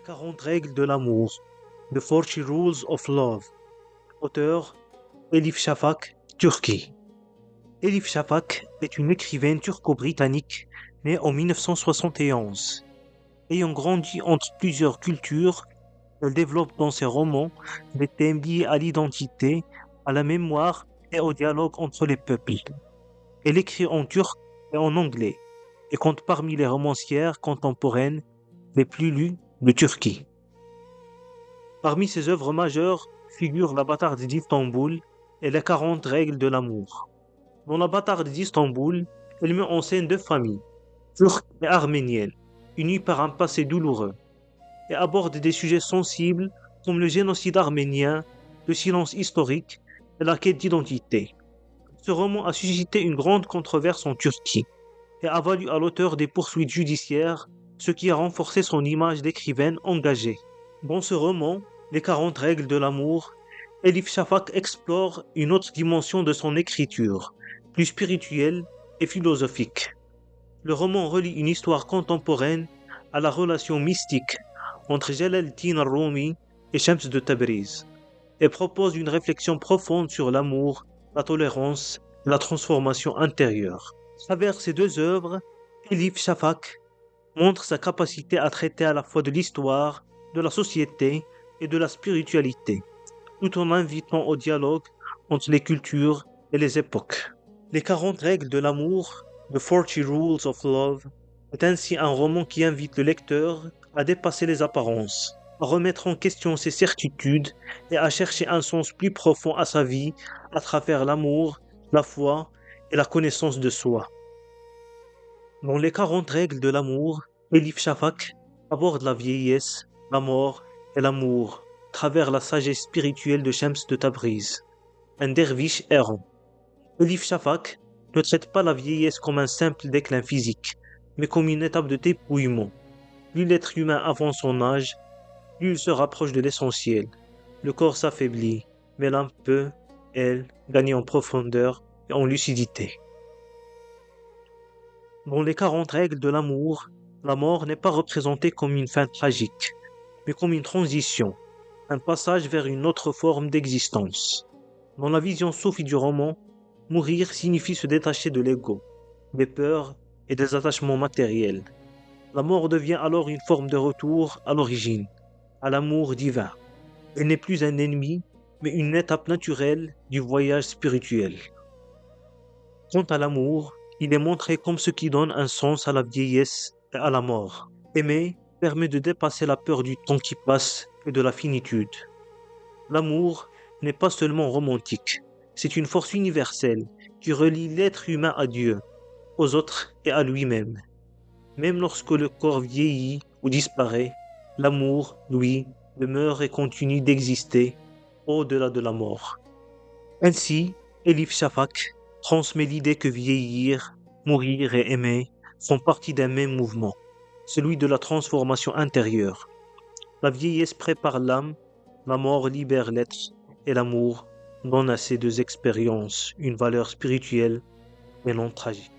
40 règles de l'amour, The 40 Rules of Love. Auteur Elif Shafak, Turquie. Elif Shafak est une écrivaine turco-britannique née en 1971. Ayant grandi entre plusieurs cultures, elle développe dans ses romans des thèmes liés à l'identité, à la mémoire et au dialogue entre les peuples. Elle écrit en turc et en anglais et compte parmi les romancières contemporaines les plus lues de Turquie. Parmi ses œuvres majeures figurent La bâtarde d'Istanbul et Les 40 règles de l'amour. Dans La bâtarde d'Istanbul, elle met en scène deux familles, turques et arméniennes, unies par un passé douloureux, et aborde des sujets sensibles comme le génocide arménien, le silence historique et la quête d'identité. Ce roman a suscité une grande controverse en Turquie et a valu à l'auteur des poursuites judiciaires, ce qui a renforcé son image d'écrivaine engagée. Dans ce roman, Les 40 règles de l'amour, Elif Shafak explore une autre dimension de son écriture, plus spirituelle et philosophique. Le roman relie une histoire contemporaine à la relation mystique entre Jalal-Din al-Rumi et Shams de Tabriz, et propose une réflexion profonde sur l'amour, la tolérance et la transformation intérieure. À travers ces deux œuvres, Elif Shafak montre sa capacité à traiter à la fois de l'histoire, de la société et de la spiritualité, tout en invitant au dialogue entre les cultures et les époques. Les 40 règles de l'amour, The 40 Rules of Love, est ainsi un roman qui invite le lecteur à dépasser les apparences, à remettre en question ses certitudes et à chercher un sens plus profond à sa vie à travers l'amour, la foi et la connaissance de soi. Dans les 40 règles de l'amour, Elif Shafak aborde la vieillesse, la mort et l'amour à travers la sagesse spirituelle de Shams de Tabriz, un derviche errant. Elif Shafak ne traite pas la vieillesse comme un simple déclin physique, mais comme une étape de dépouillement. Plus l'être humain avance son âge, plus il se rapproche de l'essentiel. Le corps s'affaiblit, mais l'âme peut, elle, gagner en profondeur et en lucidité. Dans les 40 règles de l'amour, la mort n'est pas représentée comme une fin tragique, mais comme une transition, un passage vers une autre forme d'existence. Dans la vision soufie du roman, mourir signifie se détacher de l'ego, des peurs et des attachements matériels. La mort devient alors une forme de retour à l'origine, à l'amour divin. Elle n'est plus un ennemi, mais une étape naturelle du voyage spirituel. Quant à l'amour, il est montré comme ce qui donne un sens à la vieillesse et à la mort. Aimer permet de dépasser la peur du temps qui passe et de la finitude. L'amour n'est pas seulement romantique, c'est une force universelle qui relie l'être humain à Dieu, aux autres et à lui-même. Même lorsque le corps vieillit ou disparaît, l'amour, lui, demeure et continue d'exister au-delà de la mort. Ainsi, Elif Shafak transmet l'idée que vieillir, mourir et aimer font partie d'un même mouvement, celui de la transformation intérieure. La vieillesse prépare l'âme, la mort libère l'être, et l'amour donne à ces deux expériences une valeur spirituelle et non tragique.